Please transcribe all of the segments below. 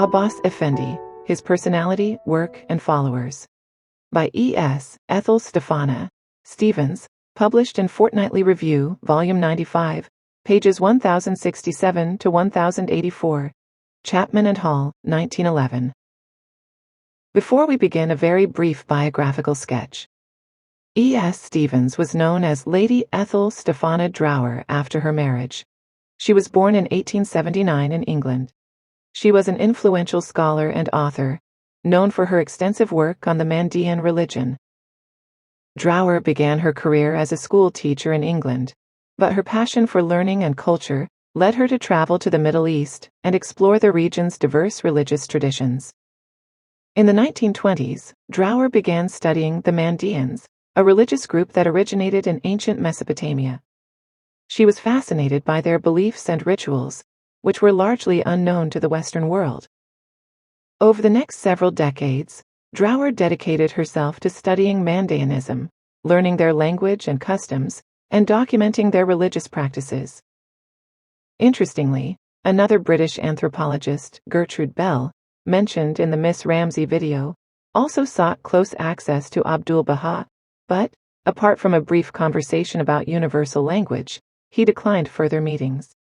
Abbas Effendi, His Personality, Work, and Followers. By E.S. Ethel Stefana, Stevens, published in Fortnightly Review, Volume 95, pages 1067 to 1084. Chapman and Hall, 1911. Before we begin, a very brief biographical sketch. E.S. Stevens was known as Lady Ethel Stefana Drowre after her marriage. She was born in 1879 in England. She was an influential scholar and author, known for her extensive work on the Mandean religion. Drowre began her career as a school teacher in England, but her passion for learning and culture led her to travel to the Middle East and explore the region's diverse religious traditions. In the 1920s, Drowre began studying the Mandeans, a religious group that originated in ancient Mesopotamia. She was fascinated by their beliefs and rituals, which were largely unknown to the Western world. Over the next several decades, Drowre dedicated herself to studying Mandaeanism, learning their language and customs, and documenting their religious practices. Interestingly, another British anthropologist, Gertrude Bell, mentioned in the Miss Ramsey video, also sought close access to Abdul-Baha, but, apart from a brief conversation about universal language, he declined further meetings.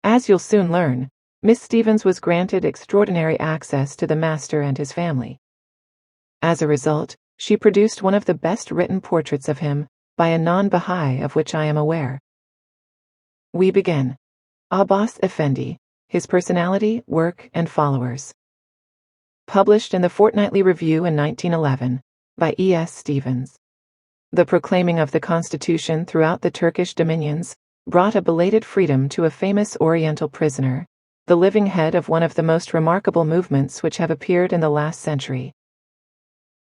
As you'll soon learn, Miss Stevens was granted extraordinary access to the master and his family. As a result, she produced one of the best-written portraits of him by a non-Baha'i of which I am aware. We begin. Abbas Effendi, His Personality, Work, and Followers. Published in the Fortnightly Review in 1911, by E.S. Stevens. The proclaiming of the Constitution throughout the Turkish dominions brought a belated freedom to a famous Oriental prisoner, the living head of one of the most remarkable movements which have appeared in the last century.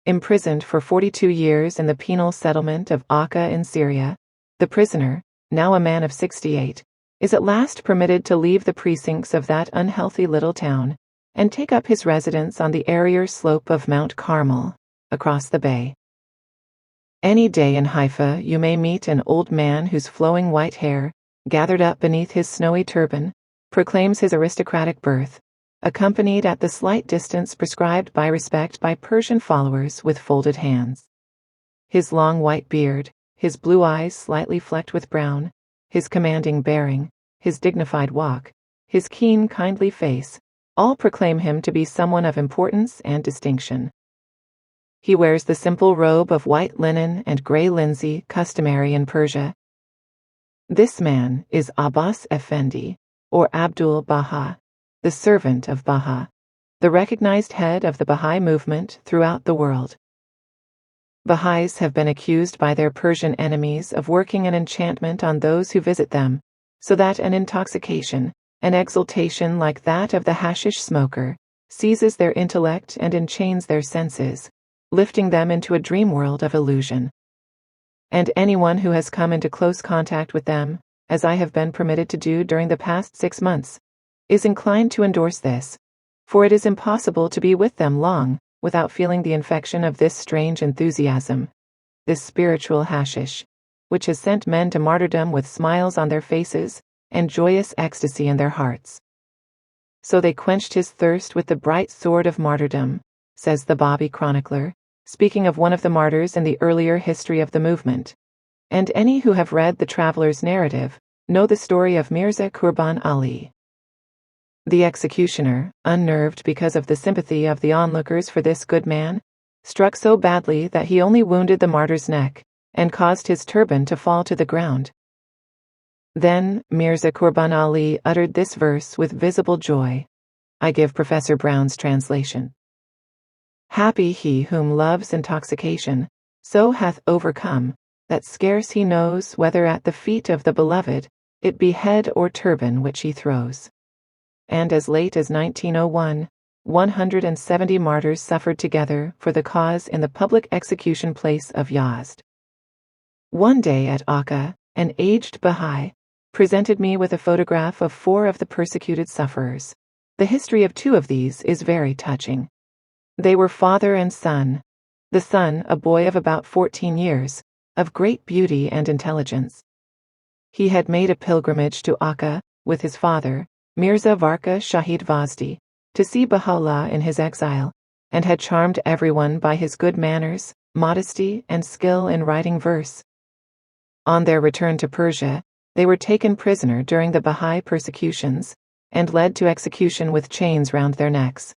Imprisoned for 42 years in the penal settlement of Acre in Syria, the prisoner, now a man of 68, is at last permitted to leave the precincts of that unhealthy little town and take up his residence on the airier slope of Mount Carmel, across the bay. Any day in Haifa you may meet an old man whose flowing white hair, gathered up beneath his snowy turban, proclaims his aristocratic birth, accompanied at the slight distance prescribed by respect by Persian followers with folded hands. His long white beard, his blue eyes slightly flecked with brown, his commanding bearing, his dignified walk, his keen, kindly face, all proclaim him to be someone of importance and distinction. He wears the simple robe of white linen and grey linsey customary in Persia. This man is Abbas Effendi, or Abdul Baha, the servant of Baha, the recognized head of the Baha'i movement throughout the world. Baha'is have been accused by their Persian enemies of working an enchantment on those who visit them, so that an intoxication, an exaltation like that of the hashish smoker, seizes their intellect and enchains their senses, lifting them into a dream world of illusion. And anyone who has come into close contact with them, as I have been permitted to do during the past 6 months, is inclined to endorse this, for it is impossible to be with them long without feeling the infection of this strange enthusiasm, this spiritual hashish, which has sent men to martyrdom with smiles on their faces and joyous ecstasy in their hearts. So they quenched his thirst with the bright sword of martyrdom, says the Bahá'í chronicler, speaking of one of the martyrs in the earlier history of the movement. And any who have read the traveler's narrative know the story of Mirza Qurban Ali. The executioner, unnerved because of the sympathy of the onlookers for this good man, struck so badly that he only wounded the martyr's neck and caused his turban to fall to the ground. Then Mirza Qurban Ali uttered this verse with visible joy. I give Professor Browne's translation. Happy he whom love's intoxication so hath overcome, that scarce he knows whether at the feet of the beloved it be head or turban which he throws. And as late as 1901, 170 martyrs suffered together for the cause in the public execution place of Yazd. One day at Acre, an aged Baha'i presented me with a photograph of 4 of the persecuted sufferers. The history of 2 of these is very touching. They were father and son. The son, a boy of about 14 years, of great beauty and intelligence. He had made a pilgrimage to Acre with his father, Mirza Varka Shahid Vazdi, to see Baha'u'llah in his exile, and had charmed everyone by his good manners, modesty, and skill in writing verse. On their return to Persia, they were taken prisoner during the Baha'i persecutions, and led to execution with chains round their necks.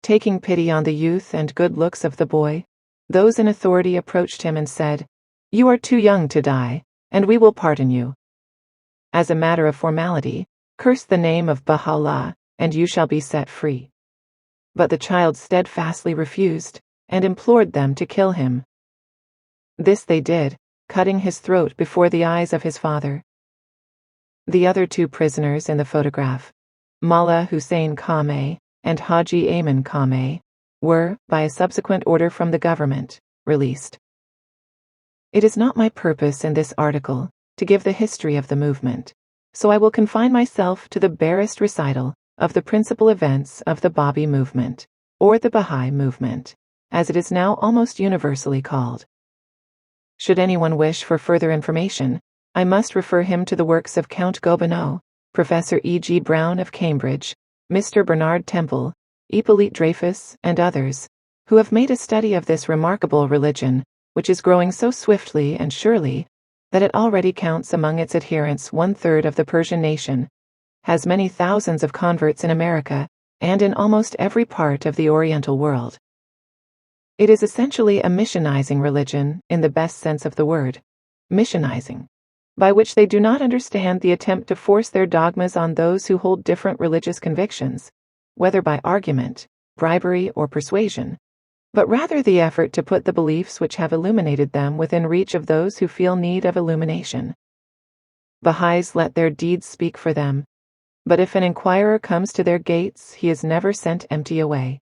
Taking pity on the youth and good looks of the boy, those in authority approached him and said, "You are too young to die, and we will pardon you. As a matter of formality, curse the name of Baha'u'llah, and you shall be set free." But the child steadfastly refused, and implored them to kill him. This they did, cutting his throat before the eyes of his father. The other two prisoners in the photograph, Mullah Hussein Kameh and Haji Ayman Kameh, were, by a subsequent order from the government, released. It is not my purpose in this article to give the history of the movement, so I will confine myself to the barest recital of the principal events of the Babi movement, or the Baha'i movement, as it is now almost universally called. Should anyone wish for further information, I must refer him to the works of Count Gobineau, Professor E.G. Browne of Cambridge, Mr. Bernard Temple, Hippolyte Dreyfus, and others, who have made a study of this remarkable religion, which is growing so swiftly and surely that it already counts among its adherents 1/3 of the Persian nation, has many thousands of converts in America, and in almost every part of the Oriental world. It is essentially a missionizing religion in the best sense of the word, missionizing, by which they do not understand the attempt to force their dogmas on those who hold different religious convictions, whether by argument, bribery, or persuasion, but rather the effort to put the beliefs which have illuminated them within reach of those who feel need of illumination. Baha'is let their deeds speak for them, but if an inquirer comes to their gates, he is never sent empty away.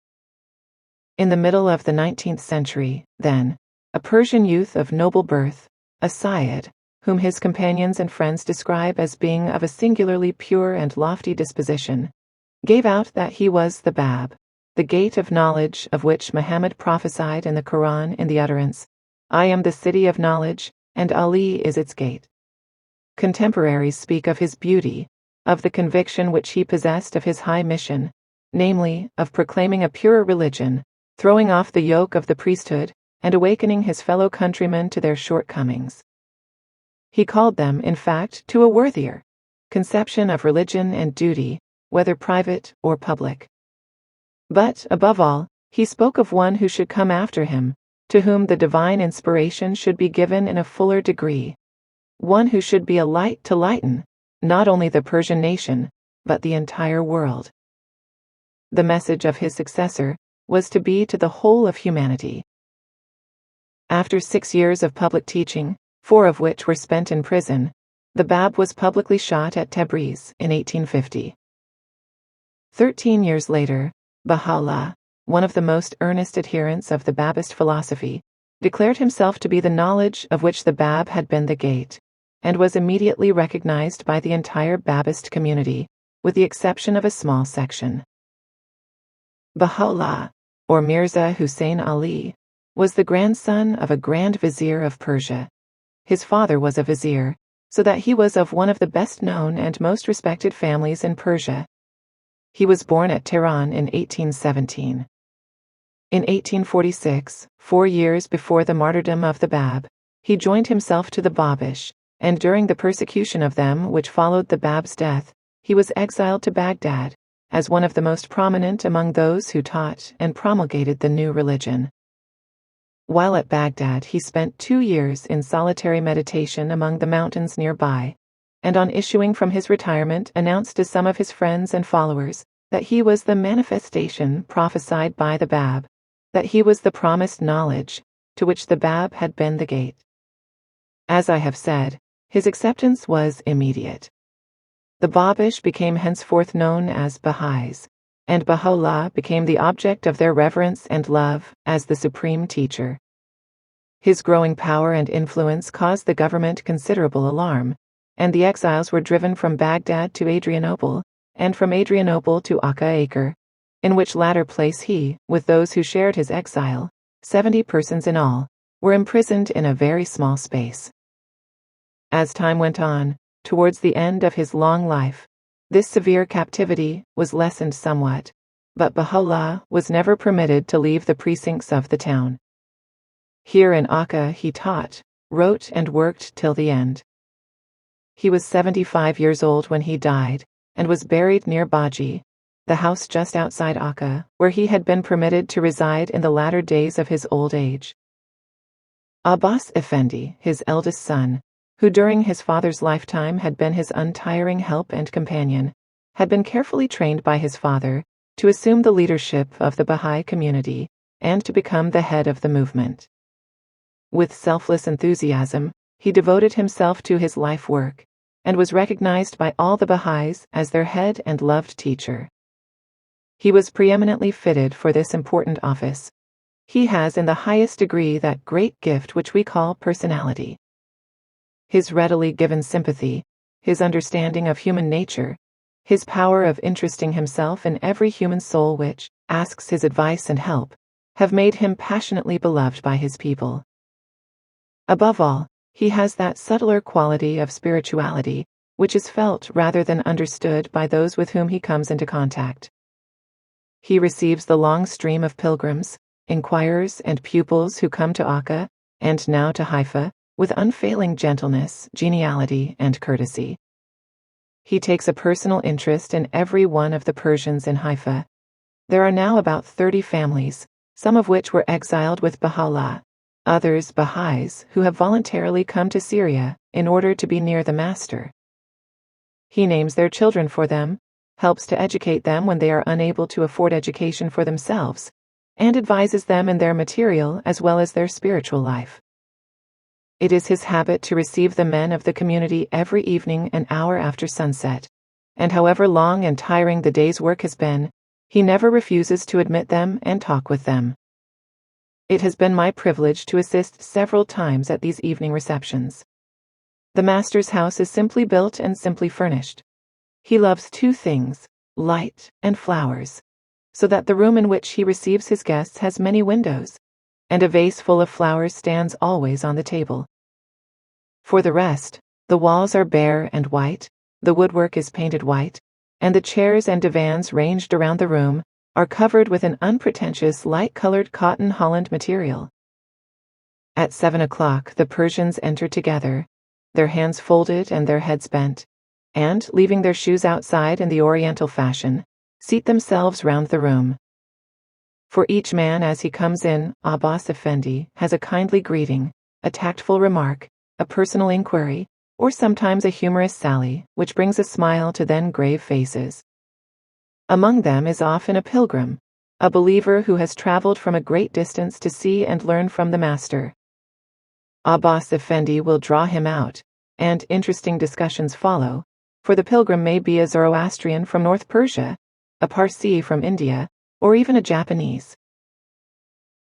In the middle of the 19th century, then, a Persian youth of noble birth, a Sayyid, whom his companions and friends describe as being of a singularly pure and lofty disposition, gave out that he was the Bab, the gate of knowledge of which Muhammad prophesied in the Quran in the utterance, "I am the city of knowledge, and Ali is its gate." Contemporaries speak of his beauty, of the conviction which he possessed of his high mission, namely, of proclaiming a purer religion, throwing off the yoke of the priesthood, and awakening his fellow countrymen to their shortcomings. He called them, in fact, to a worthier conception of religion and duty, whether private or public. But, above all, he spoke of one who should come after him, to whom the divine inspiration should be given in a fuller degree, one who should be a light to lighten, not only the Persian nation, but the entire world. The message of his successor was to be to the whole of humanity. After 6 years of public teaching, 4 of which were spent in prison, the Bab was publicly shot at Tabriz in 1850. 13 years later, Baha'u'llah, one of the most earnest adherents of the Babist philosophy, declared himself to be the knowledge of which the Bab had been the gate, and was immediately recognized by the entire Babist community, with the exception of a small section. Baha'u'llah, or Mirza Hussein Ali, was the grandson of a Grand Vizier of Persia. His father was a vizier, so that he was of one of the best known and most respected families in Persia. He was born at Tehran in 1817. In 1846, 4 years before the martyrdom of the Bab, he joined himself to the Babish, and during the persecution of them which followed the Bab's death, he was exiled to Baghdad, as one of the most prominent among those who taught and promulgated the new religion. While at Baghdad, he spent 2 years in solitary meditation among the mountains nearby, and on issuing from his retirement announced to some of his friends and followers that he was the manifestation prophesied by the Bab, that he was the promised knowledge, to which the Bab had been the gate. As I have said, his acceptance was immediate. The Babish became henceforth known as Baha'ís, and Baha'u'llah became the object of their reverence and love as the supreme teacher. His growing power and influence caused the government considerable alarm, and the exiles were driven from Baghdad to Adrianople, and from Adrianople to Acre, in which latter place he, with those who shared his exile, 70 persons in all, were imprisoned in a very small space. As time went on, towards the end of his long life, This severe captivity was lessened somewhat, but Baha'u'llah was never permitted to leave the precincts of the town. Here in Acre he taught, wrote and worked till the end. He was 75 years old when he died, and was buried near Baji, the house just outside Acre, where he had been permitted to reside in the latter days of his old age. Abbas Effendi, his eldest son, who during his father's lifetime had been his untiring help and companion, had been carefully trained by his father to assume the leadership of the Baha'i community and to become the head of the movement. With selfless enthusiasm, he devoted himself to his life work, and was recognized by all the Baha'is as their head and loved teacher. He was preeminently fitted for this important office. He has in the highest degree that great gift which we call personality. His readily given sympathy, his understanding of human nature, his power of interesting himself in every human soul which asks his advice and help, have made him passionately beloved by his people. Above all, he has that subtler quality of spirituality which is felt rather than understood by those with whom he comes into contact. He receives the long stream of pilgrims, inquirers and pupils who come to Acre, and now to Haifa, with unfailing gentleness, geniality, and courtesy. He takes a personal interest in every one of the Persians in Haifa. There are now about 30 families, some of which were exiled with Baha'u'llah, others Baha'is who have voluntarily come to Syria in order to be near the Master. He names their children for them, helps to educate them when they are unable to afford education for themselves, and advises them in their material as well as their spiritual life. It is his habit to receive the men of the community every evening an hour after sunset, and however long and tiring the day's work has been, he never refuses to admit them and talk with them. It has been my privilege to assist several times at these evening receptions. The Master's house is simply built and simply furnished. He loves two things, light and flowers, so that the room in which he receives his guests has many windows, and a vase full of flowers stands always on the table. For the rest, the walls are bare and white, the woodwork is painted white, and the chairs and divans ranged around the room are covered with an unpretentious light-colored cotton holland material. At 7 o'clock the Persians enter together, their hands folded and their heads bent, and, leaving their shoes outside in the Oriental fashion, seat themselves round the room. For each man as he comes in, Abbas Effendi has a kindly greeting, a tactful remark, a personal inquiry, or sometimes a humorous sally, which brings a smile to then grave faces. Among them is often a pilgrim, a believer who has traveled from a great distance to see and learn from the Master. Abbas Effendi will draw him out, and interesting discussions follow, for the pilgrim may be a Zoroastrian from North Persia, a Parsi from India, or even a Japanese.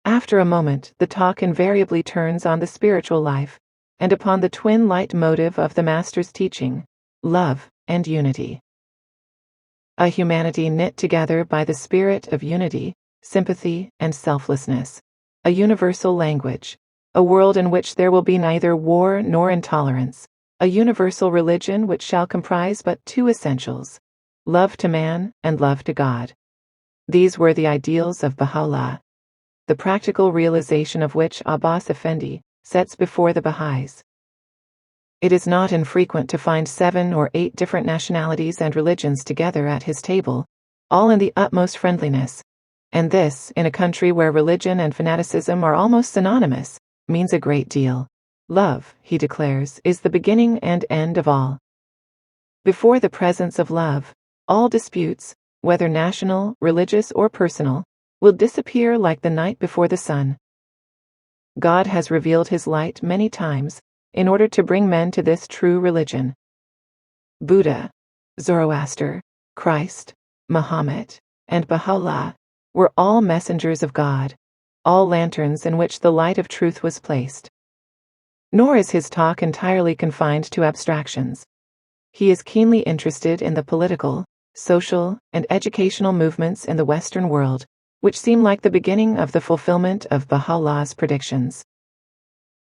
After a moment, the talk invariably turns on the spiritual life, and upon the twin light motive of the Master's teaching, love and unity. A humanity knit together by the spirit of unity, sympathy, and selflessness, a universal language, a world in which there will be neither war nor intolerance, a universal religion which shall comprise but two essentials, love to man and love to God. These were the ideals of Baha'u'llah, the practical realization of which Abbas Effendi sets before the Baha'is. It is not infrequent to find 7 or 8 different nationalities and religions together at his table, all in the utmost friendliness, and this, in a country where religion and fanaticism are almost synonymous, means a great deal. Love, he declares, is the beginning and end of all. Before the presence of love, all disputes, whether national, religious, or personal, will disappear like the night before the sun. God has revealed his light many times in order to bring men to this true religion. Buddha, Zoroaster, Christ, Muhammad, and Baha'u'llah were all messengers of God, all lanterns in which the light of truth was placed. Nor is his talk entirely confined to abstractions. He is keenly interested in the political, social, and educational movements in the Western world, which seem like the beginning of the fulfillment of Baha'u'llah's predictions.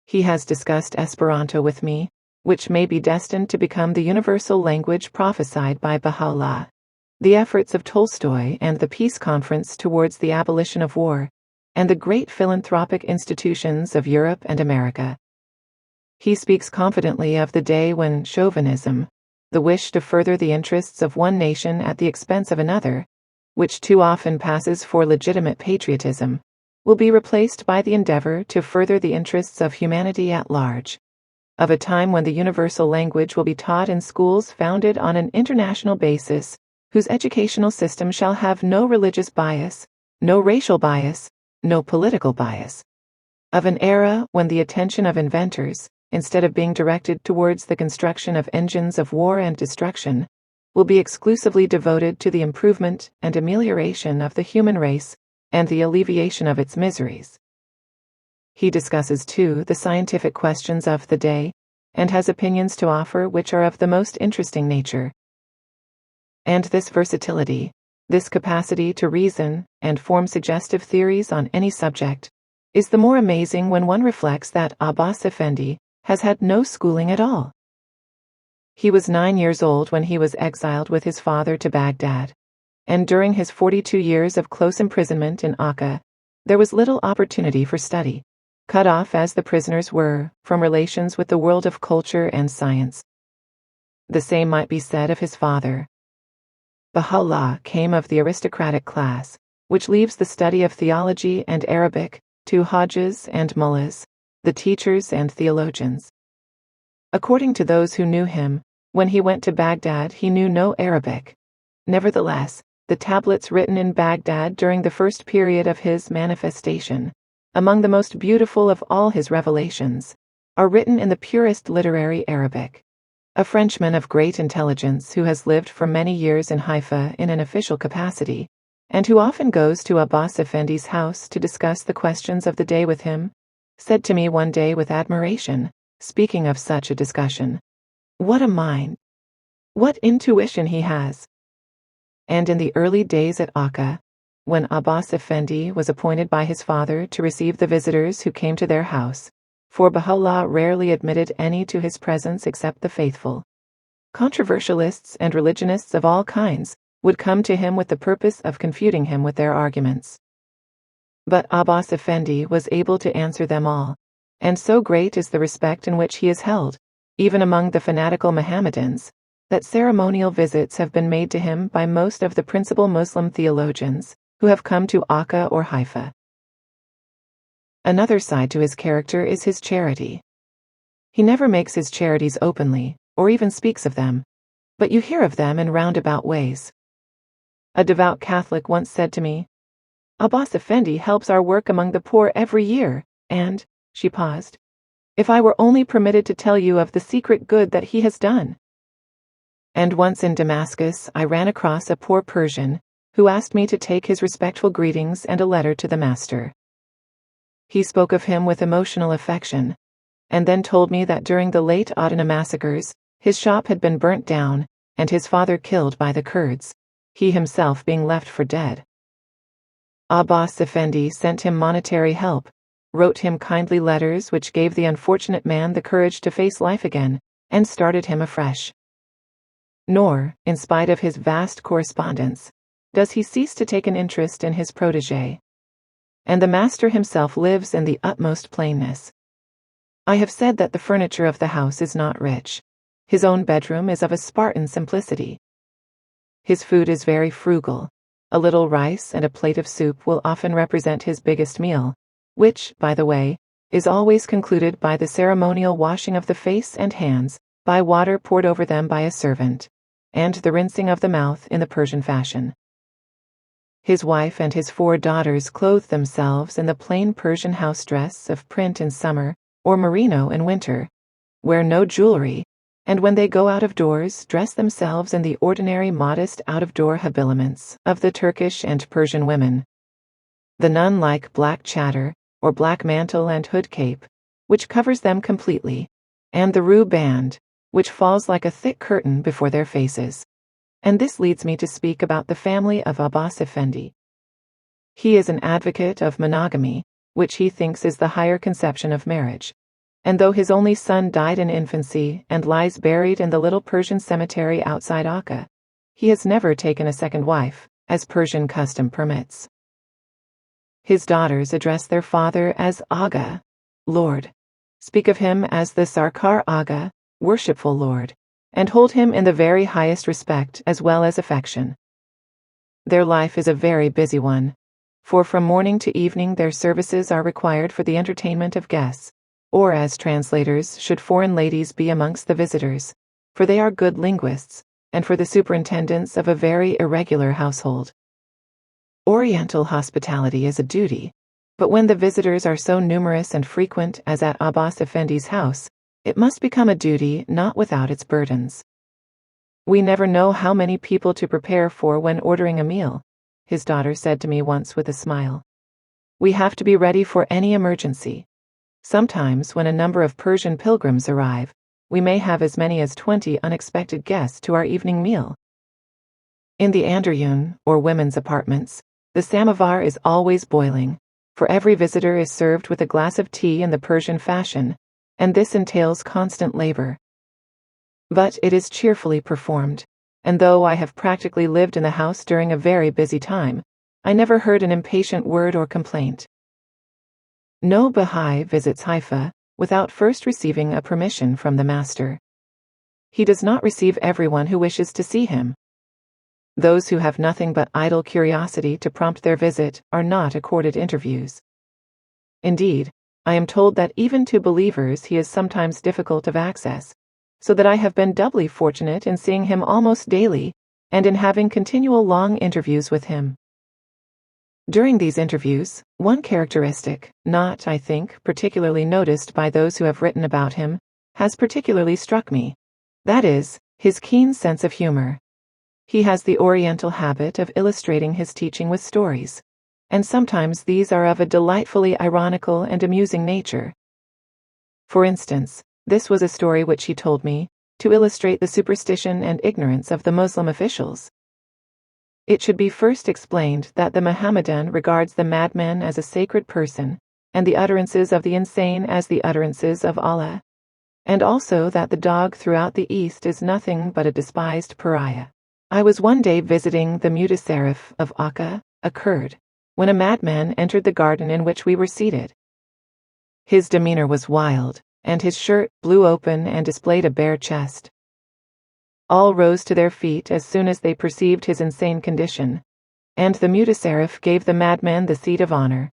He has discussed Esperanto with me, which may be destined to become the universal language prophesied by Baha'u'llah. The efforts of Tolstoy and the Peace Conference towards the abolition of war, and the great philanthropic institutions of Europe and America. He speaks confidently of the day when chauvinism, the wish to further the interests of one nation at the expense of another, which too often passes for legitimate patriotism, will be replaced by the endeavor to further the interests of humanity at large. Of a time when the universal language will be taught in schools founded on an international basis, whose educational system shall have no religious bias, no racial bias, no political bias. Of an era when the attention of inventors, instead of being directed towards the construction of engines of war and destruction, will be exclusively devoted to the improvement and amelioration of the human race and the alleviation of its miseries. He discusses, too, the scientific questions of the day, and has opinions to offer which are of the most interesting nature. And this versatility, this capacity to reason and form suggestive theories on any subject, is the more amazing when one reflects that Abbas Effendi has had no schooling at all. He was 9 years old when he was exiled with his father to Baghdad, and during his 42 years of close imprisonment in Acre, there was little opportunity for study, cut off as the prisoners were from relations with the world of culture and science. The same might be said of his father. Baha'u'llah came of the aristocratic class, which leaves the study of theology and Arabic to Hajas and Mullahs, the teachers and theologians. According to those who knew him, when he went to Baghdad he knew no Arabic. Nevertheless, the tablets written in Baghdad during the first period of his manifestation, among the most beautiful of all his revelations, are written in the purest literary Arabic. A Frenchman of great intelligence who has lived for many years in Haifa in an official capacity, and who often goes to Abbas Effendi's house to discuss the questions of the day with him, said to me one day with admiration, speaking of such a discussion, "What a mind! What intuition he has!" And in the early days at Acre, when Abbas Effendi was appointed by his father to receive the visitors who came to their house, for Baha'u'llah rarely admitted any to his presence except the faithful, controversialists and religionists of all kinds would come to him with the purpose of confuting him with their arguments. But Abbas Effendi was able to answer them all, and so great is the respect in which he is held, even among the fanatical Mohammedans, that ceremonial visits have been made to him by most of the principal Muslim theologians who have come to Acre or Haifa. Another side to his character is his charity. He never makes his charities openly, or even speaks of them, but you hear of them in roundabout ways. A devout Catholic once said to me, "Abbas Effendi helps our work among the poor every year, and," she paused, "if I were only permitted to tell you of the secret good that he has done." And once in Damascus I ran across a poor Persian, who asked me to take his respectful greetings and a letter to the master. He spoke of him with emotional affection, and then told me that during the late Adana massacres, his shop had been burnt down, and his father killed by the Kurds, he himself being left for dead. Abbas Effendi sent him monetary help, wrote him kindly letters which gave the unfortunate man the courage to face life again, and started him afresh. Nor, in spite of his vast correspondence, does he cease to take an interest in his protégé. And the master himself lives in the utmost plainness. I have said that the furniture of the house is not rich. His own bedroom is of a Spartan simplicity. His food is very frugal. A little rice and a plate of soup will often represent his biggest meal, which, by the way, is always concluded by the ceremonial washing of the face and hands, by water poured over them by a servant, and the rinsing of the mouth in the Persian fashion. His wife and his 4 daughters clothe themselves in the plain Persian house dress of print in summer, or merino in winter, wear no jewelry, and when they go out of doors dress themselves in the ordinary modest out-of-door habiliments of the Turkish and Persian women. The nun-like black chador, or black mantle and hood cape, which covers them completely, and the rue band, which falls like a thick curtain before their faces. And this leads me to speak about the family of Abbas Effendi. He is an advocate of monogamy, which he thinks is the higher conception of marriage, and though his only son died in infancy and lies buried in the little Persian cemetery outside Acre, he has never taken a second wife, as Persian custom permits. His daughters address their father as Aga, Lord, speak of him as the Sarkar Aga, worshipful Lord, and hold him in the very highest respect as well as affection. Their life is a very busy one, for from morning to evening their services are required for the entertainment of guests, or as translators should foreign ladies be amongst the visitors, for they are good linguists, and for the superintendence of a very irregular household. Oriental hospitality is a duty, but when the visitors are so numerous and frequent as at Abbas Effendi's house, it must become a duty not without its burdens. We never know how many people to prepare for when ordering a meal, his daughter said to me once with a smile. We have to be ready for any emergency. Sometimes when a number of Persian pilgrims arrive, we may have as many as 20 unexpected guests to our evening meal. In the anderyun, or women's apartments, the samovar is always boiling, for every visitor is served with a glass of tea in the Persian fashion, and this entails constant labor. But it is cheerfully performed, and though I have practically lived in the house during a very busy time, I never heard an impatient word or complaint. No Baha'i visits Haifa without first receiving a permission from the master. He does not receive everyone who wishes to see him. Those who have nothing but idle curiosity to prompt their visit are not accorded interviews. Indeed, I am told that even to believers he is sometimes difficult of access, so that I have been doubly fortunate in seeing him almost daily and in having continual long interviews with him. During these interviews, one characteristic, not, I think, particularly noticed by those who have written about him, has particularly struck me. That is, his keen sense of humor. He has the Oriental habit of illustrating his teaching with stories, and sometimes these are of a delightfully ironical and amusing nature. For instance, this was a story which he told me, to illustrate the superstition and ignorance of the Muslim officials. It should be first explained that the Mohammedan regards the madman as a sacred person, and the utterances of the insane as the utterances of Allah, and also that the dog throughout the East is nothing but a despised pariah. I was one day visiting the Mutasarrif of Acre, a Kurd, when a madman entered the garden in which we were seated. His demeanor was wild, and his shirt blew open and displayed a bare chest. All rose to their feet as soon as they perceived his insane condition, and the Mutasarrif gave the madman the seat of honor.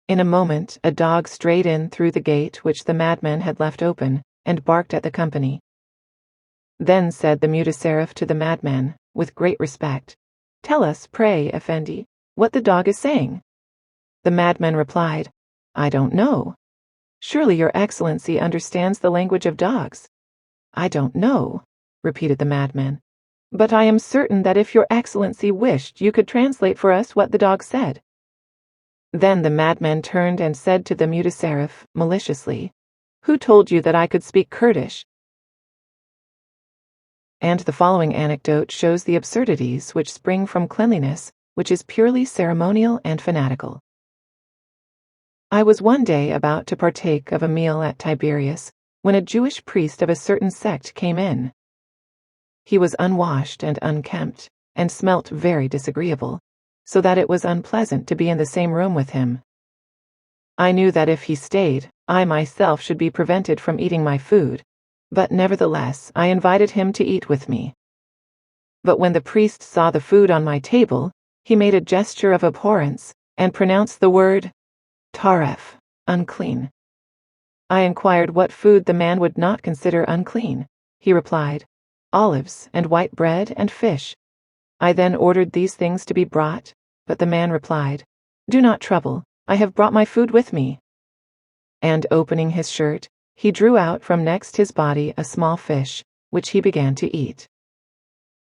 In a moment a dog strayed in through the gate which the madman had left open, and barked at the company. Then said the Mutasarrif to the madman, with great respect, "Tell us, pray, Effendi, what the dog is saying." The madman replied, "I don't know." "Surely your Excellency understands the language of dogs." "I don't know," repeated the madman, "but I am certain that if your Excellency wished you could translate for us what the dog said." Then the madman turned and said to the Mutasarrif, maliciously, "Who told you that I could speak Kurdish?" And the following anecdote shows the absurdities which spring from cleanliness, which is purely ceremonial and fanatical. I was one day about to partake of a meal at Tiberias, when a Jewish priest of a certain sect came in. He was unwashed and unkempt, and smelt very disagreeable, so that it was unpleasant to be in the same room with him. I knew that if he stayed, I myself should be prevented from eating my food, but nevertheless I invited him to eat with me. But when the priest saw the food on my table, he made a gesture of abhorrence, and pronounced the word taref, unclean. I inquired what food the man would not consider unclean. He replied, "Olives and white bread and fish." I then ordered these things to be brought, but the man replied, "Do not trouble, I have brought my food with me." And opening his shirt, he drew out from next his body a small fish, which he began to eat.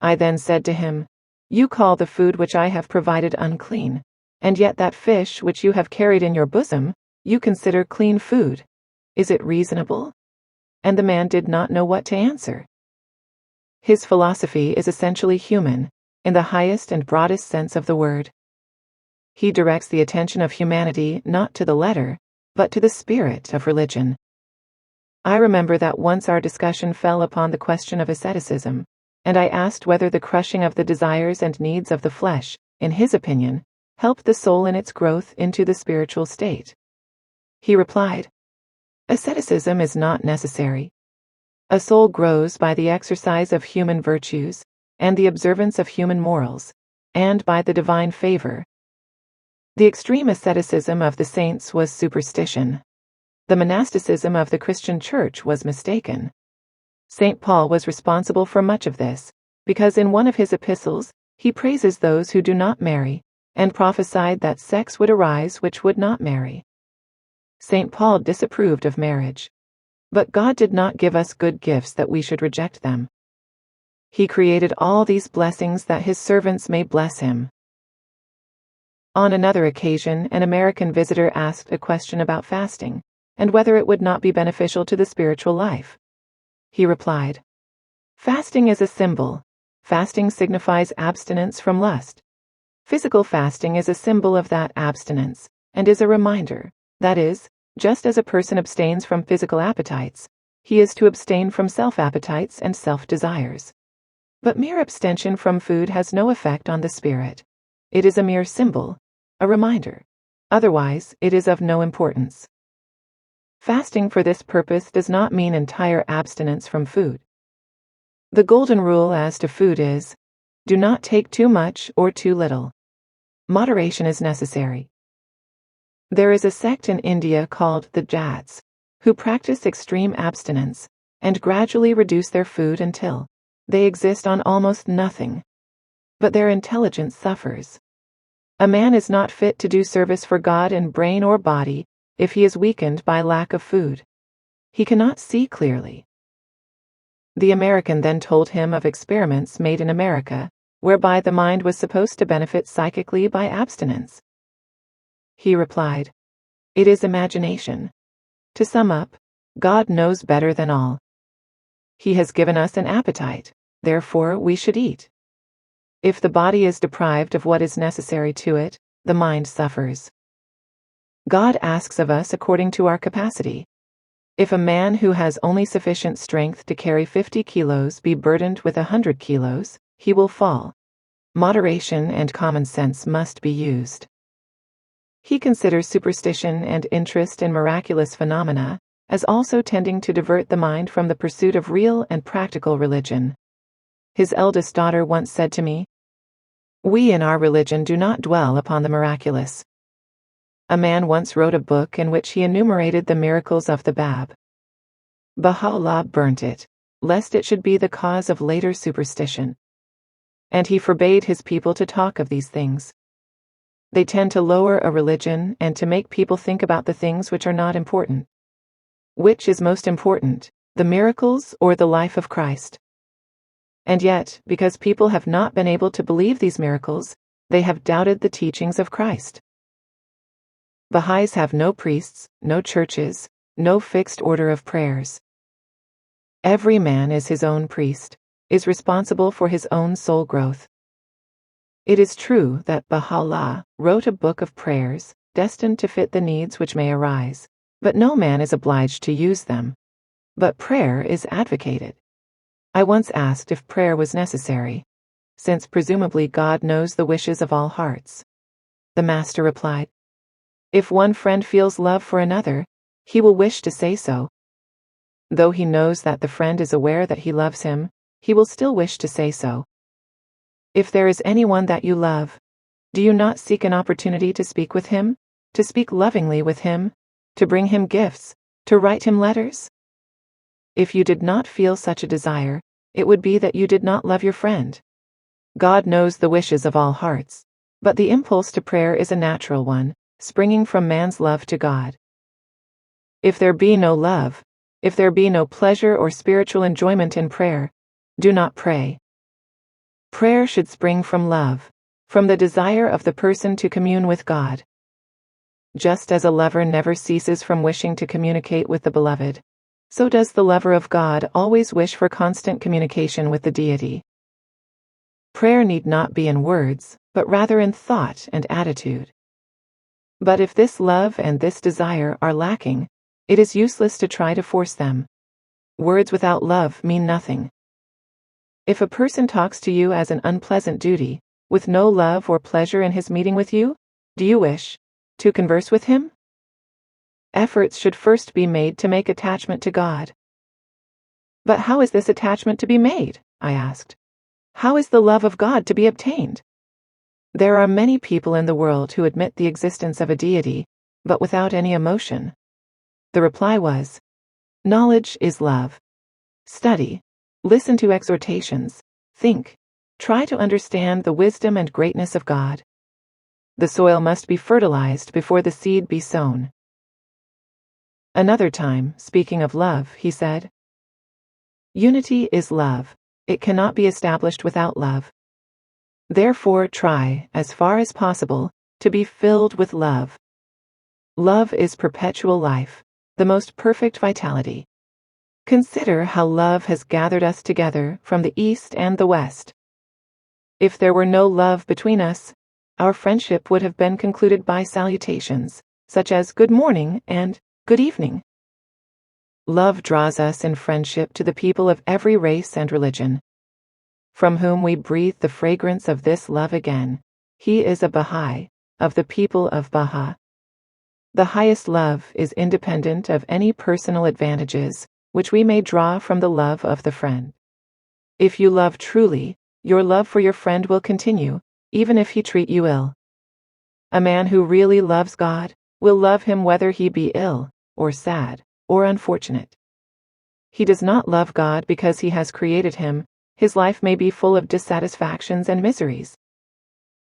I then said to him, "You call the food which I have provided unclean, and yet that fish which you have carried in your bosom, you consider clean food. Is it reasonable?" And the man did not know what to answer. His philosophy is essentially human, in the highest and broadest sense of the word. He directs the attention of humanity not to the letter, but to the spirit of religion, I remember that once our discussion fell upon the question of asceticism, and I asked whether the crushing of the desires and needs of the flesh, in his opinion, helped the soul in its growth into the spiritual state. He replied, "Asceticism is not necessary. A soul grows by the exercise of human virtues, and the observance of human morals, and by the divine favor. The extreme asceticism of the saints was superstition. The monasticism of the Christian Church was mistaken. St. Paul was responsible for much of this, because in one of his epistles, he praises those who do not marry, and prophesied that sects would arise which would not marry. St. Paul disapproved of marriage. But God did not give us good gifts that we should reject them. He created all these blessings that his servants may bless him." On another occasion, an American visitor asked a question about fasting, and whether it would not be beneficial to the spiritual life. He replied, "Fasting is a symbol. Fasting signifies abstinence from lust. Physical fasting is a symbol of that abstinence, and is a reminder, that is, just as a person abstains from physical appetites, he is to abstain from self-appetites and self-desires. But mere abstention from food has no effect on the spirit. It is a mere symbol, a reminder. Otherwise, it is of no importance. Fasting for this purpose does not mean entire abstinence from food. The golden rule as to food is, do not take too much or too little. Moderation is necessary. There is a sect in India called the Jats, who practice extreme abstinence, and gradually reduce their food until they exist on almost nothing. But their intelligence suffers. A man is not fit to do service for God in brain or body if he is weakened by lack of food. He cannot see clearly. The American then told him of experiments made in America, whereby the mind was supposed to benefit psychically by abstinence. He replied, "It is imagination. To sum up, God knows better than all. He has given us an appetite, therefore we should eat. If the body is deprived of what is necessary to it, the mind suffers. God asks of us according to our capacity. If a man who has only sufficient strength to carry 50 kilos be burdened with 100 kilos, he will fall. Moderation and common sense must be used." He considers superstition and interest in miraculous phenomena as also tending to divert the mind from the pursuit of real and practical religion. His eldest daughter once said to me, "We in our religion do not dwell upon the miraculous." A man once wrote a book in which he enumerated the miracles of the Bab. Baha'u'llah burnt it, lest it should be the cause of later superstition. And he forbade his people to talk of these things. They tend to lower a religion and to make people think about the things which are not important. Which is most important, the miracles or the life of Christ? And yet, because people have not been able to believe these miracles, they have doubted the teachings of Christ. Baha'is have no priests, no churches, no fixed order of prayers. Every man is his own priest, is responsible for his own soul growth. It is true that Baha'u'llah wrote a book of prayers, destined to fit the needs which may arise, but no man is obliged to use them. But prayer is advocated. I once asked if prayer was necessary, since presumably God knows the wishes of all hearts. The Master replied, "If one friend feels love for another, he will wish to say so. Though he knows that the friend is aware that he loves him, he will still wish to say so. If there is anyone that you love, do you not seek an opportunity to speak with him, to speak lovingly with him, to bring him gifts, to write him letters? If you did not feel such a desire, it would be that you did not love your friend. God knows the wishes of all hearts, but the impulse to prayer is a natural one, springing from man's love to God. If there be no love, if there be no pleasure or spiritual enjoyment in prayer, do not pray. Prayer should spring from love, from the desire of the person to commune with God. Just as a lover never ceases from wishing to communicate with the beloved, so does the lover of God always wish for constant communication with the deity. Prayer need not be in words, but rather in thought and attitude. But if this love and this desire are lacking, it is useless to try to force them. Words without love mean nothing. If a person talks to you as an unpleasant duty, with no love or pleasure in his meeting with you, do you wish to converse with him? Efforts should first be made to make attachment to God. But how is this attachment to be made? I asked. How is the love of God to be obtained? There are many people in the world who admit the existence of a deity, but without any emotion. The reply was, knowledge is love. Study, listen to exhortations, think, try to understand the wisdom and greatness of God. The soil must be fertilized before the seed be sown. Another time, speaking of love, he said, unity is love. It cannot be established without love. Therefore, try, as far as possible, to be filled with love. Love is perpetual life, the most perfect vitality. Consider how love has gathered us together from the east and the west. If there were no love between us, our friendship would have been concluded by salutations, such as good morning and good evening. Love draws us in friendship to the people of every race and religion, from whom we breathe the fragrance of this love again. He is a Baha'i, of the people of Baha. The highest love is independent of any personal advantages, which we may draw from the love of the friend. If you love truly, your love for your friend will continue, even if he treat you ill. A man who really loves God will love him whether he be ill, or sad, or unfortunate. He does not love God because he has created him. His life may be full of dissatisfactions and miseries.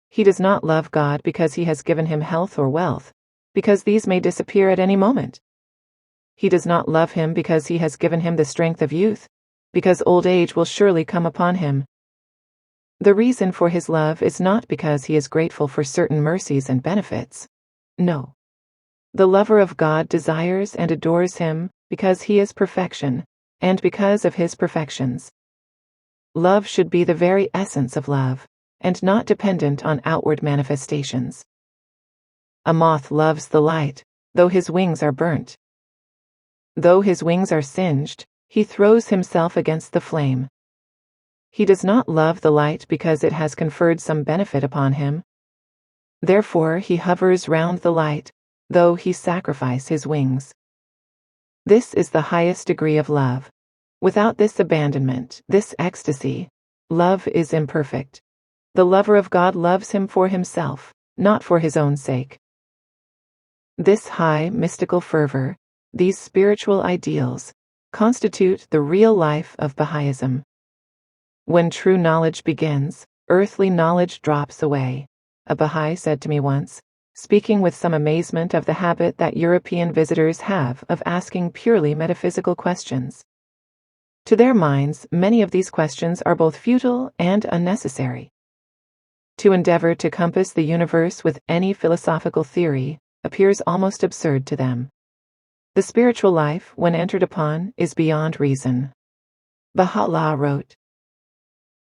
He does not love God because he has given him health or wealth, because these may disappear at any moment. He does not love him because he has given him the strength of youth, because old age will surely come upon him. The reason for his love is not because he is grateful for certain mercies and benefits. No. The lover of God desires and adores him because he is perfection, and because of his perfections. Love should be the very essence of love, and not dependent on outward manifestations. A moth loves the light, though his wings are burnt. Though his wings are singed, he throws himself against the flame. He does not love the light because it has conferred some benefit upon him. Therefore he hovers round the light, though he sacrifice his wings. This is the highest degree of love. Without this abandonment, this ecstasy, love is imperfect. The lover of God loves him for himself, not for his own sake. This high mystical fervor, these spiritual ideals, constitute the real life of Baha'ism. When true knowledge begins, earthly knowledge drops away, a Baha'i said to me once, speaking with some amazement of the habit that European visitors have of asking purely metaphysical questions. To their minds, many of these questions are both futile and unnecessary. To endeavor to compass the universe with any philosophical theory appears almost absurd to them. The spiritual life, when entered upon, is beyond reason. Baha'u'llah wrote,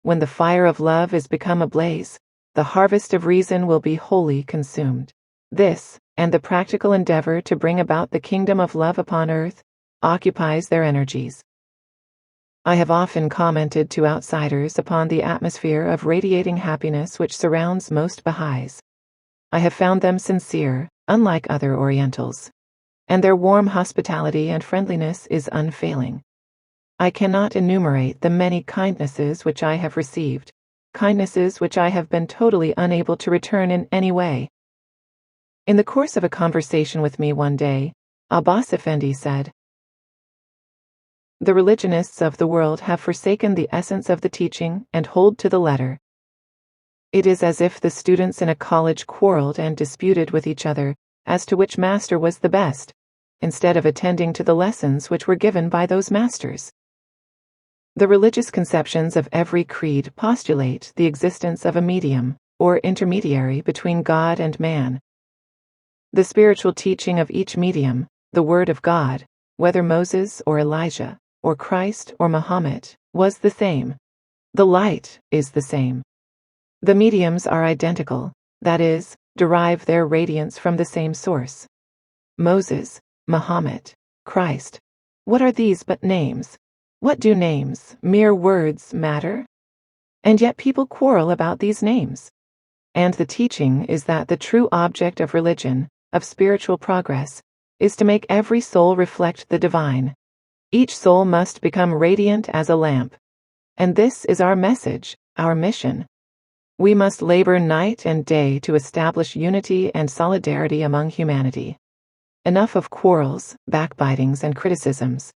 when the fire of love is become ablaze, the harvest of reason will be wholly consumed. This, and the practical endeavor to bring about the kingdom of love upon earth, occupies their energies. I have often commented to outsiders upon the atmosphere of radiating happiness which surrounds most Baha'is. I have found them sincere, unlike other Orientals, and their warm hospitality and friendliness is unfailing. I cannot enumerate the many kindnesses which I have received, kindnesses which I have been totally unable to return in any way. In the course of a conversation with me one day, Abbas Effendi said, the religionists of the world have forsaken the essence of the teaching and hold to the letter. It is as if the students in a college quarreled and disputed with each other as to which master was the best, instead of attending to the lessons which were given by those masters. The religious conceptions of every creed postulate the existence of a medium, or intermediary between God and man. The spiritual teaching of each medium, the Word of God, whether Moses or Elijah, or Christ or Muhammad, was the same. The light is the same. The mediums are identical, that is, derive their radiance from the same source. Moses, Muhammad, Christ, what are these but names? What do names, mere words, matter? And yet people quarrel about these names. And the teaching is that the true object of religion, of spiritual progress, is to make every soul reflect the divine. Each soul must become radiant as a lamp. And this is our message, our mission. We must labor night and day to establish unity and solidarity among humanity. Enough of quarrels, backbitings, and criticisms.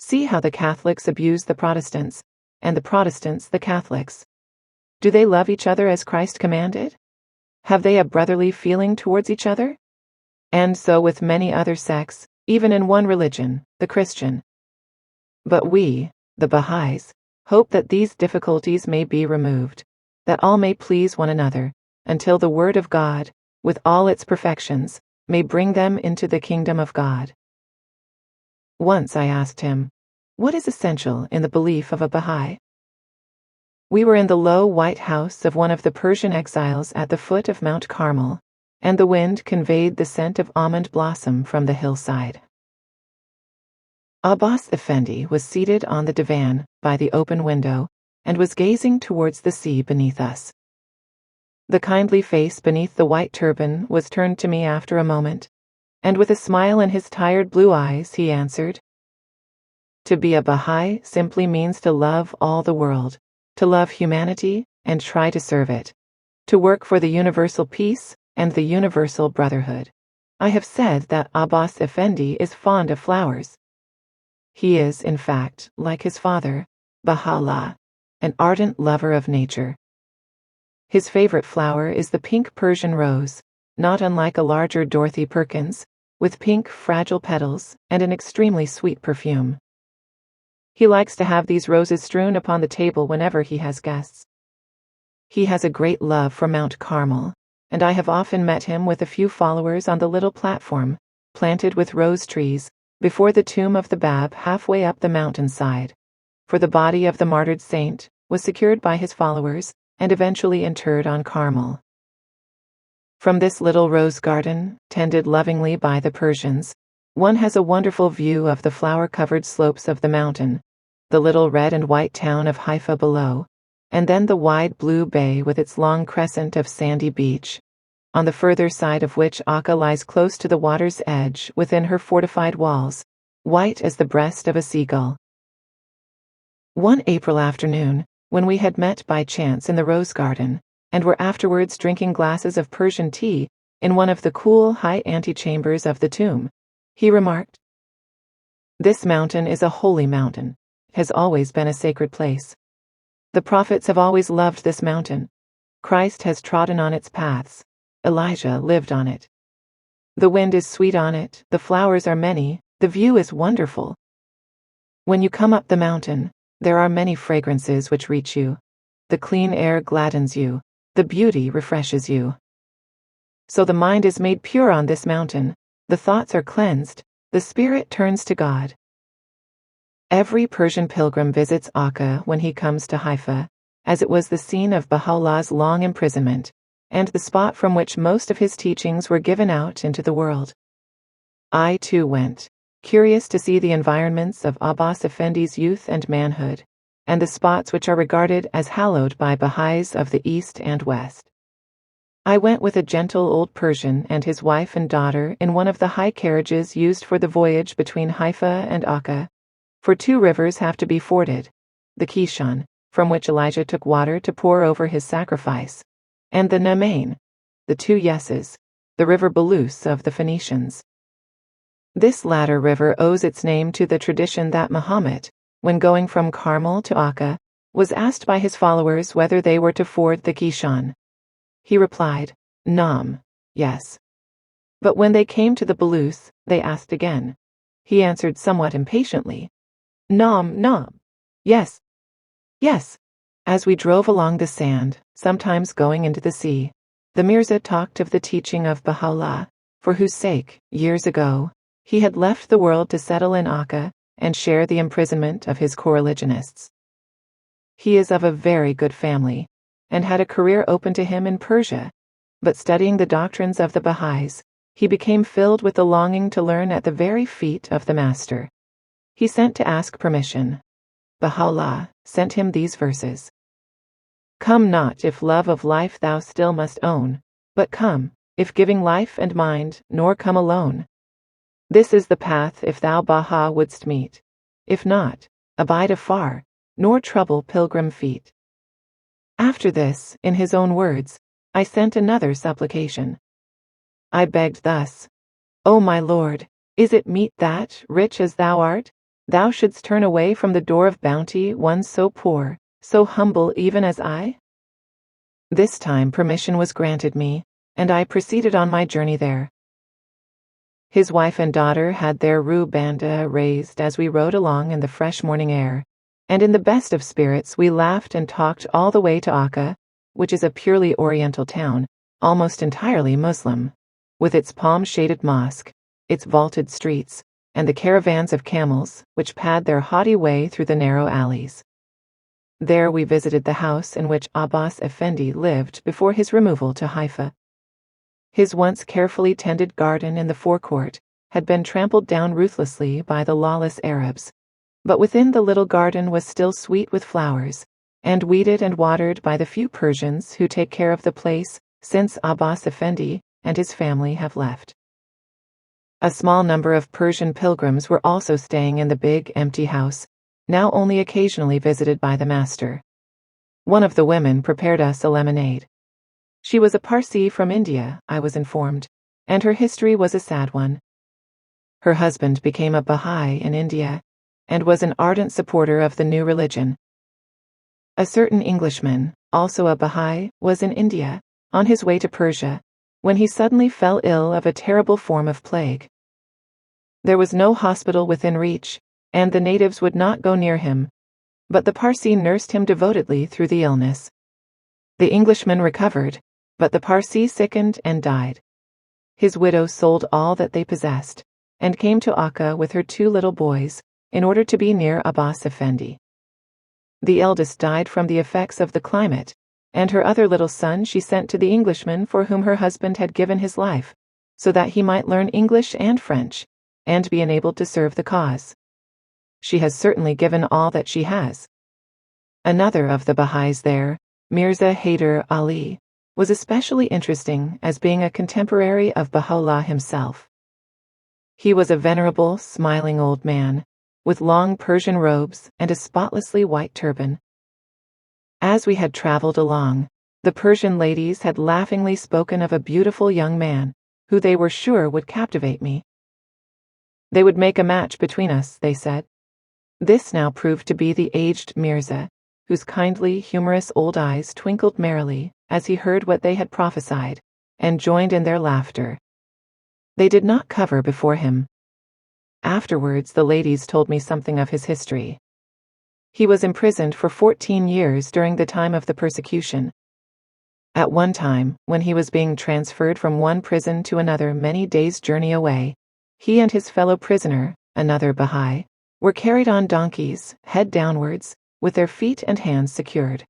See how the Catholics abuse the Protestants, and the Protestants the Catholics. Do they love each other as Christ commanded? Have they a brotherly feeling towards each other? And so with many other sects, even in one religion, the Christian. But we, the Baha'is, hope that these difficulties may be removed, that all may please one another, until the Word of God, with all its perfections, may bring them into the kingdom of God. Once I asked him, what is essential in the belief of a Baha'i? We were in the low white house of one of the Persian exiles at the foot of Mount Carmel, and the wind conveyed the scent of almond blossom from the hillside. Abbas Effendi was seated on the divan by the open window and was gazing towards the sea beneath us. The kindly face beneath the white turban was turned to me after a moment, and with a smile in his tired blue eyes he answered, "To be a Baha'i simply means to love all the world, to love humanity and try to serve it, to work for the universal peace and the universal brotherhood. I have said that Abbas Effendi is fond of flowers. He is, in fact, like his father, Bahala, an ardent lover of nature. His favorite flower is the pink Persian rose, not unlike a larger Dorothy Perkins, with pink, fragile petals and an extremely sweet perfume. He likes to have these roses strewn upon the table whenever he has guests. He has a great love for Mount Carmel, and I have often met him with a few followers on the little platform, planted with rose trees, before the tomb of the Bab halfway up the mountainside, for the body of the martyred saint was secured by his followers and eventually interred on Carmel. From this little rose garden, tended lovingly by the Persians, one has a wonderful view of the flower-covered slopes of the mountain, the little red and white town of Haifa below, and then the wide blue bay with its long crescent of sandy beach, on the further side of which Acre lies close to the water's edge within her fortified walls, white as the breast of a seagull. One April afternoon, when we had met by chance in the rose garden, and were afterwards drinking glasses of Persian tea in one of the cool, high antechambers of the tomb, he remarked, "This mountain is a holy mountain, has always been a sacred place. The prophets have always loved this mountain. Christ has trodden on its paths. Elijah lived on it. The wind is sweet on it, the flowers are many, the view is wonderful. When you come up the mountain, there are many fragrances which reach you. The clean air gladdens you, the beauty refreshes you. So the mind is made pure on this mountain, the thoughts are cleansed, the spirit turns to God." Every Persian pilgrim visits Acre when he comes to Haifa, as it was the scene of Baha'u'llah's long imprisonment, and the spot from which most of his teachings were given out into the world. I too went, curious to see the environments of Abbas Effendi's youth and manhood, and the spots which are regarded as hallowed by Baha'is of the East and West. I went with a gentle old Persian and his wife and daughter in one of the high carriages used for the voyage between Haifa and Acre, for 2 rivers have to be forded, the Kishon, from which Elijah took water to pour over his sacrifice, and the Namain, the 2 Yeses, the river Belus of the Phoenicians. This latter river owes its name to the tradition that Muhammad, when going from Carmel to Acre, was asked by his followers whether they were to ford the Kishon. He replied, "Naam, yes." But when they came to the Belus, they asked again. He answered somewhat impatiently, "Naam, naam, yes, yes." As we drove along the sand, sometimes going into the sea, the Mirza talked of the teaching of Baha'u'llah, for whose sake, years ago, he had left the world to settle in Acre and share the imprisonment of his coreligionists. He is of a very good family, and had a career open to him in Persia, but studying the doctrines of the Baha'is, he became filled with the longing to learn at the very feet of the Master. He sent to ask permission. Baha'u'llah, sent him these verses. Come not if love of life thou still must own, but come, if giving life and mind, nor come alone. This is the path if thou Baha wouldst meet. If not, abide afar, nor trouble pilgrim feet. After this, in his own words, I sent another supplication. I begged thus, O my Lord, is it meet that, rich as thou art, thou shouldst turn away from the door of bounty one so poor, so humble even as I? This time permission was granted me, and I proceeded on my journey there. His wife and daughter had their banda raised as we rode along in the fresh morning air, and in the best of spirits we laughed and talked all the way to Acre, which is a purely Oriental town, almost entirely Muslim, with its palm-shaded mosque, its vaulted streets, and the caravans of camels which pad their haughty way through the narrow alleys. There we visited the house in which Abbas Effendi lived before his removal to Haifa. His once carefully tended garden in the forecourt had been trampled down ruthlessly by the lawless Arabs, but within the little garden was still sweet with flowers, and weeded and watered by the few Persians who take care of the place since Abbas Effendi and his family have left. A small number of Persian pilgrims were also staying in the big, empty house, now only occasionally visited by the master. One of the women prepared us a lemonade. She was a Parsi from India, I was informed, and her history was a sad one. Her husband became a Baha'i in India, and was an ardent supporter of the new religion. A certain Englishman, also a Baha'i, was in India, on his way to Persia, when he suddenly fell ill of a terrible form of plague. There was no hospital within reach, and the natives would not go near him, but the Parsi nursed him devotedly through the illness. The Englishman recovered, but the Parsi sickened and died. His widow sold all that they possessed, and came to Acre with her 2 little boys, in order to be near Abbas Effendi. The eldest died from the effects of the climate, and her other little son she sent to the Englishman for whom her husband had given his life, so that he might learn English and French, and be enabled to serve the cause. She has certainly given all that she has. Another of the Baha'is there, Mirza Haider Ali, was especially interesting as being a contemporary of Baha'u'llah himself. He was a venerable, smiling old man, with long Persian robes and a spotlessly white turban. As we had traveled along, the Persian ladies had laughingly spoken of a beautiful young man, who they were sure would captivate me. They would make a match between us, they said. This now proved to be the aged Mirza, whose kindly, humorous old eyes twinkled merrily as he heard what they had prophesied, and joined in their laughter. They did not cover before him. Afterwards the ladies told me something of his history. He was imprisoned for 14 years during the time of the persecution. At one time, when he was being transferred from one prison to another many days' journey away, he and his fellow prisoner, another Baha'i, were carried on donkeys, head downwards, with their feet and hands secured.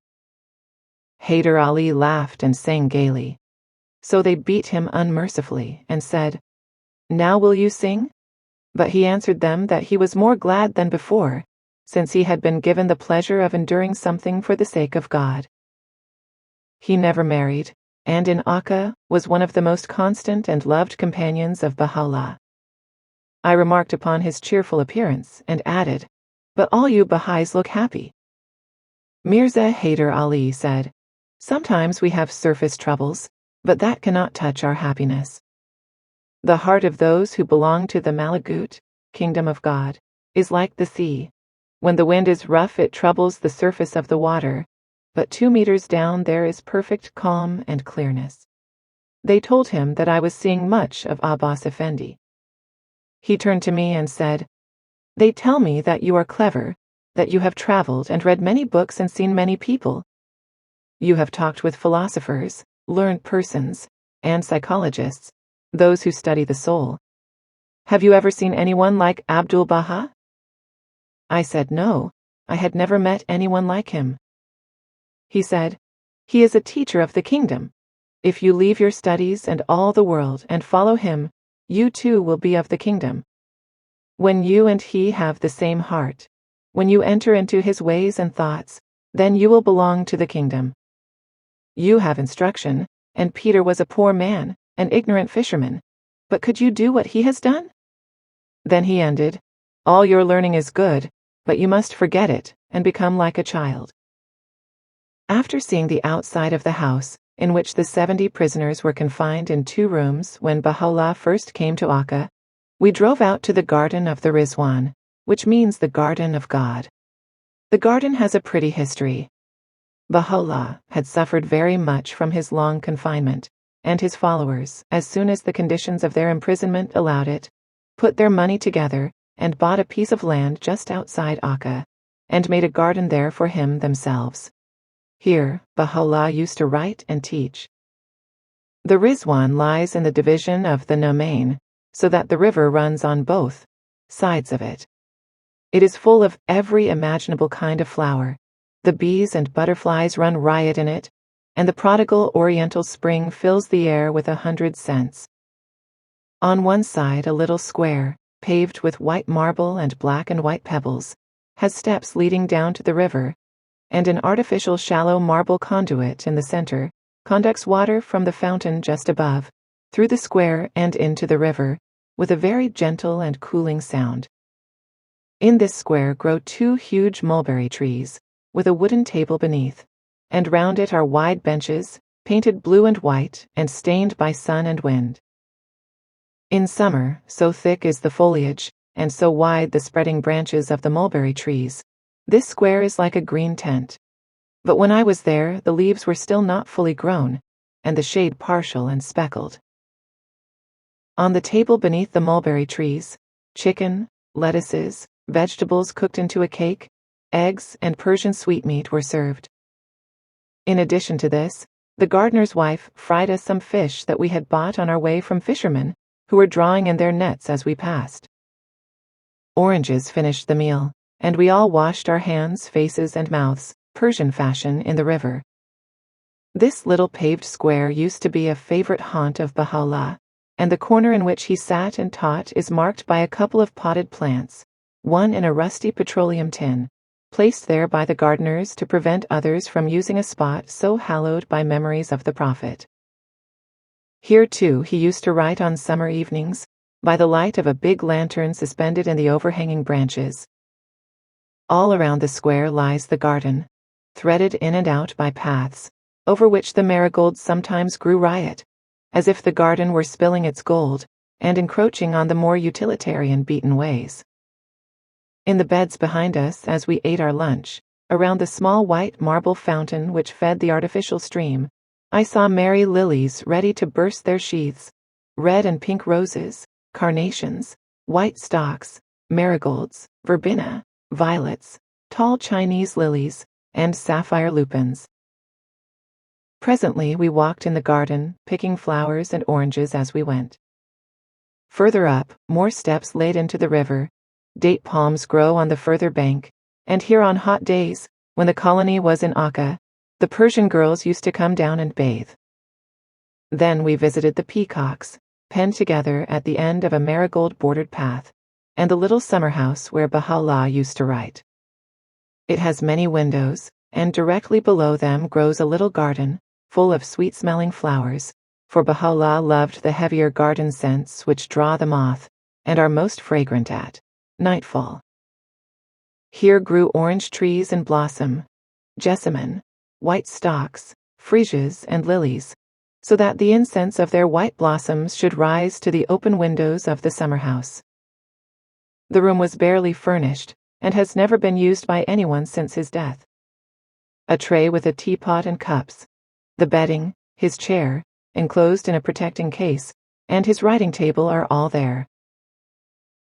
Haider Ali laughed and sang gaily. So they beat him unmercifully and said, "Now will you sing?" But he answered them that he was more glad than before, since he had been given the pleasure of enduring something for the sake of God. He never married, and in Acre was one of the most constant and loved companions of Baha'u'llah. I remarked upon his cheerful appearance and added, "But all you Baha'is look happy." Mirza Haider Ali said, "Sometimes we have surface troubles, but that cannot touch our happiness. The heart of those who belong to the Malakut, kingdom of God, is like the sea. When the wind is rough it troubles the surface of the water, but 2 meters down there is perfect calm and clearness." They told him that I was seeing much of Abbas Effendi. He turned to me and said, "They tell me that you are clever, that you have traveled and read many books and seen many people. You have talked with philosophers, learned persons, and psychologists, those who study the soul. Have you ever seen anyone like Abdul-Baha?" I said no, I had never met anyone like him. He said, "He is a teacher of the kingdom. If you leave your studies and all the world and follow him, you too will be of the kingdom. When you and he have the same heart, When you enter into his ways and thoughts, then you will belong to the kingdom. You have instruction, and Peter was a poor man, an ignorant fisherman. But could you do what he has done? Then he ended, all your learning is good, but you must forget it and become like a child. After seeing the outside of the house, in which the 70 prisoners were confined in 2 rooms when Baha'u'llah first came to Acre, we drove out to the Garden of the Ridvan, which means the Garden of God. The garden has a pretty history. Baha'u'llah had suffered very much from his long confinement, and his followers, as soon as the conditions of their imprisonment allowed it, put their money together and bought a piece of land just outside Acre, and made a garden there for him themselves. Here, Baha'u'llah used to write and teach. The Ridvan lies in the division of the Nu'main, so that the river runs on both sides of it. It is full of every imaginable kind of flower. The bees and butterflies run riot in it, and the prodigal oriental spring fills the air with 100 scents. On one side a little square, paved with white marble and black and white pebbles, has steps leading down to the river, and an artificial shallow marble conduit in the center conducts water from the fountain just above, through the square and into the river, with a very gentle and cooling sound. In this square grow 2 huge mulberry trees, with a wooden table beneath, and round it are wide benches, painted blue and white and stained by sun and wind. In summer, so thick is the foliage, and so wide the spreading branches of the mulberry trees, this square is like a green tent. But when I was there, the leaves were still not fully grown, and the shade partial and speckled. On the table beneath the mulberry trees, chicken, lettuces, vegetables cooked into a cake, eggs, and Persian sweetmeat were served. In addition to this, the gardener's wife fried us some fish that we had bought on our way from fishermen, who were drawing in their nets as we passed. Oranges finished the meal, and we all washed our hands, faces, and mouths, Persian fashion, in the river. This little paved square used to be a favorite haunt of Baha'u'llah, and the corner in which he sat and taught is marked by a couple of potted plants, one in a rusty petroleum tin, placed there by the gardeners to prevent others from using a spot so hallowed by memories of the Prophet. Here, too, he used to write on summer evenings, by the light of a big lantern suspended in the overhanging branches. All around the square lies the garden, threaded in and out by paths, over which the marigolds sometimes grew riot, as if the garden were spilling its gold, and encroaching on the more utilitarian beaten ways. In the beds behind us, as we ate our lunch, around the small white marble fountain which fed the artificial stream, I saw merry lilies ready to burst their sheaths, red and pink roses, carnations, white stocks, marigolds, verbena, violets, tall Chinese lilies, and sapphire lupins. Presently we walked in the garden, picking flowers and oranges as we went. Further up, more steps led into the river. Date palms grow on the further bank, and here on hot days, when the colony was in Acre, the Persian girls used to come down and bathe. Then we visited the peacocks, penned together at the end of a marigold-bordered path, and the little summer house where Baha'u'llah used to write. It has many windows, and directly below them grows a little garden, full of sweet-smelling flowers, for Baha'u'llah loved the heavier garden scents which draw the moth, and are most fragrant at nightfall. Here grew orange trees in blossom, jessamine, white stocks, freesias, and lilies, so that the incense of their white blossoms should rise to the open windows of the summer house. The room was barely furnished, and has never been used by anyone since his death. A tray with a teapot and cups, the bedding, his chair, enclosed in a protecting case, and his writing table are all there.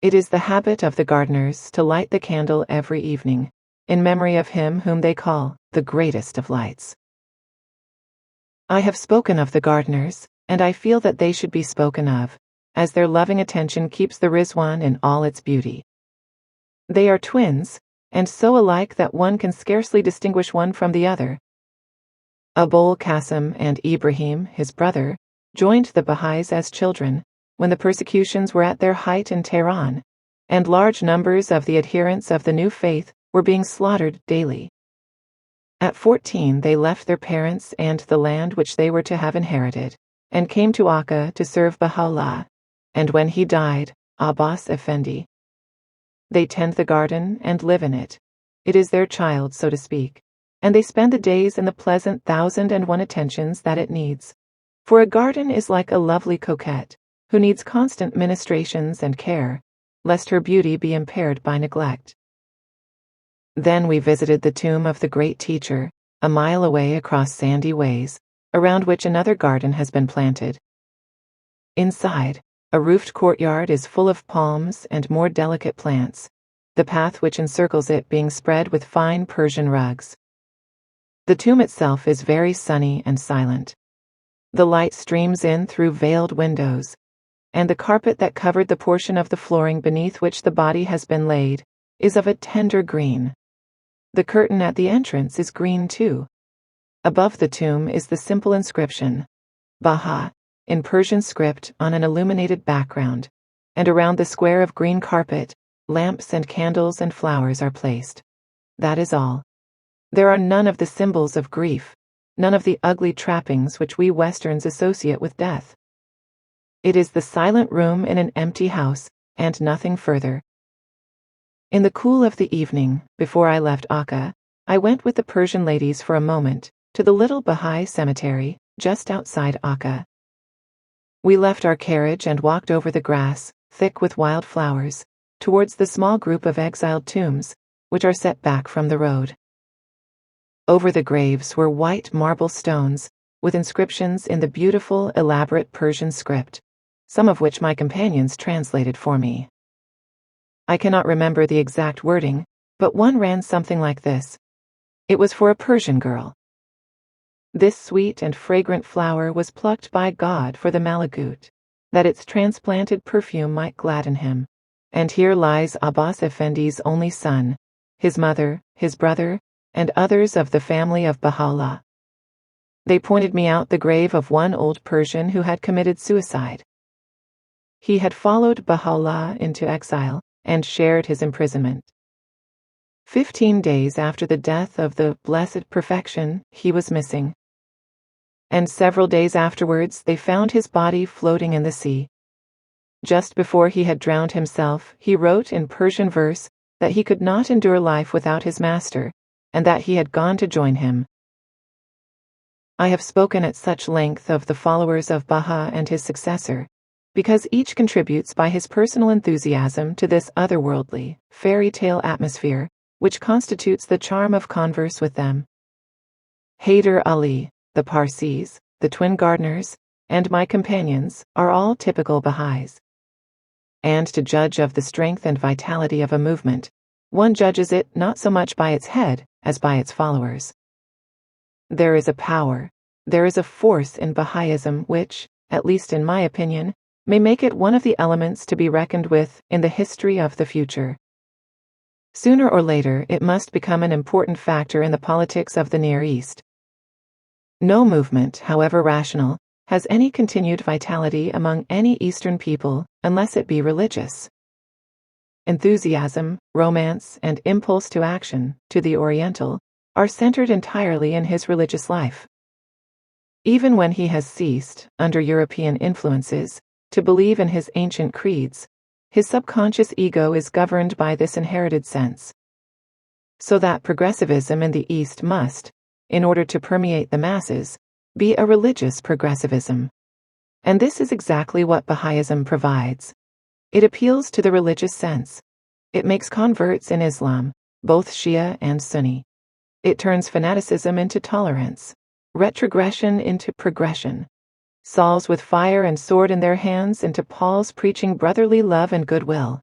It is the habit of the gardeners to light the candle every evening, in memory of him whom they call the greatest of lights. I have spoken of the gardeners, and I feel that they should be spoken of, as their loving attention keeps the Ridvan in all its beauty. They are twins, and so alike that one can scarcely distinguish one from the other. Abul Qasim and Ibrahim, his brother, joined the Baha'is as children, when the persecutions were at their height in Tehran, and large numbers of the adherents of the new faith were were being slaughtered daily. At 14 they left their parents and the land which they were to have inherited, and came to Acre to serve Baha'u'llah, and when he died, Abbas Effendi. They tend the garden and live in it. It is their child, so to speak, and they spend the days in the pleasant 1,001 attentions that it needs. For a garden is like a lovely coquette, who needs constant ministrations and care, lest her beauty be impaired by neglect. Then we visited the tomb of the great teacher, a mile away across sandy ways, around which another garden has been planted. Inside, a roofed courtyard is full of palms and more delicate plants, the path which encircles it being spread with fine Persian rugs. The tomb itself is very sunny and silent. The light streams in through veiled windows, and the carpet that covered the portion of the flooring beneath which the body has been laid is of a tender green. The curtain at the entrance is green too. Above the tomb is the simple inscription, Baha, in Persian script on an illuminated background, and around the square of green carpet, lamps and candles and flowers are placed. That is all. There are none of the symbols of grief, none of the ugly trappings which we Westerns associate with death. It is the silent room in an empty house, and nothing further. In the cool of the evening, before I left Acre, I went with the Persian ladies for a moment to the little Baha'i cemetery just outside Acre. We left our carriage and walked over the grass, thick with wild flowers, towards the small group of exiled tombs, which are set back from the road. Over the graves were white marble stones, with inscriptions in the beautiful, elaborate Persian script, some of which my companions translated for me. I cannot remember the exact wording, but one ran something like this. It was for a Persian girl. This sweet and fragrant flower was plucked by God for the Malagut, that its transplanted perfume might gladden him. And here lies Abbas Effendi's only son, his mother, his brother, and others of the family of Baha'u'llah. They pointed me out the grave of one old Persian who had committed suicide. He had followed Baha'u'llah into exile and shared his imprisonment. 15 days after the death of the Blessed Perfection, he was missing. And several days afterwards they found his body floating in the sea. Just before he had drowned himself, he wrote in Persian verse that he could not endure life without his master, and that he had gone to join him. I have spoken at such length of the followers of Baha and his successor, because each contributes by his personal enthusiasm to this otherworldly, fairy tale atmosphere, which constitutes the charm of converse with them. Haider Ali, the Parsis, the twin gardeners, and my companions are all typical Baha'is. And to judge of the strength and vitality of a movement, one judges it not so much by its head as by its followers. There is a power, there is a force in Baha'ism which, at least in my opinion, may make it one of the elements to be reckoned with in the history of the future. Sooner or later it must become an important factor in the politics of the Near East. No movement, however rational, has any continued vitality among any Eastern people unless it be religious. Enthusiasm, romance, and impulse to action, to the Oriental, are centered entirely in his religious life. Even when he has ceased, under European influences, to believe in his ancient creeds, his subconscious ego is governed by this inherited sense. So that progressivism in the East must, in order to permeate the masses, be a religious progressivism. And this is exactly what Baha'ism provides. It appeals to the religious sense. It makes converts in Islam, both Shia and Sunni. It turns fanaticism into tolerance, retrogression into progression, Sauls with fire and sword in their hands into Pauls preaching brotherly love and goodwill.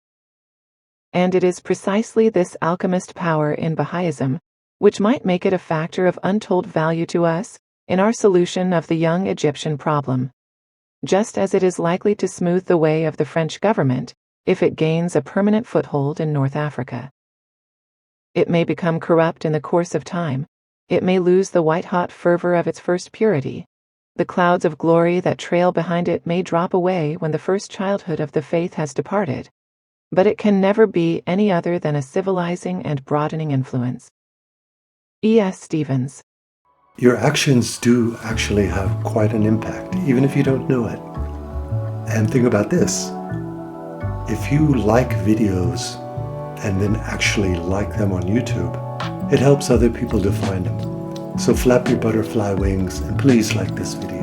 And it is precisely this alchemist power in Baha'ism which might make it a factor of untold value to us in our solution of the young Egyptian problem, just as it is likely to smooth the way of the French government if it gains a permanent foothold in North Africa. It may become corrupt in the course of time. It may lose the white-hot fervor of its first purity. The clouds of glory that trail behind it may drop away when the first childhood of the faith has departed. but it can never be any other than a civilizing and broadening influence. E.S. Stevens. Your actions do actually have quite an impact, even if you don't know it. And think about this. If you like videos and then actually like them on YouTube, it helps other people to find them. So flap your butterfly wings and please like this video.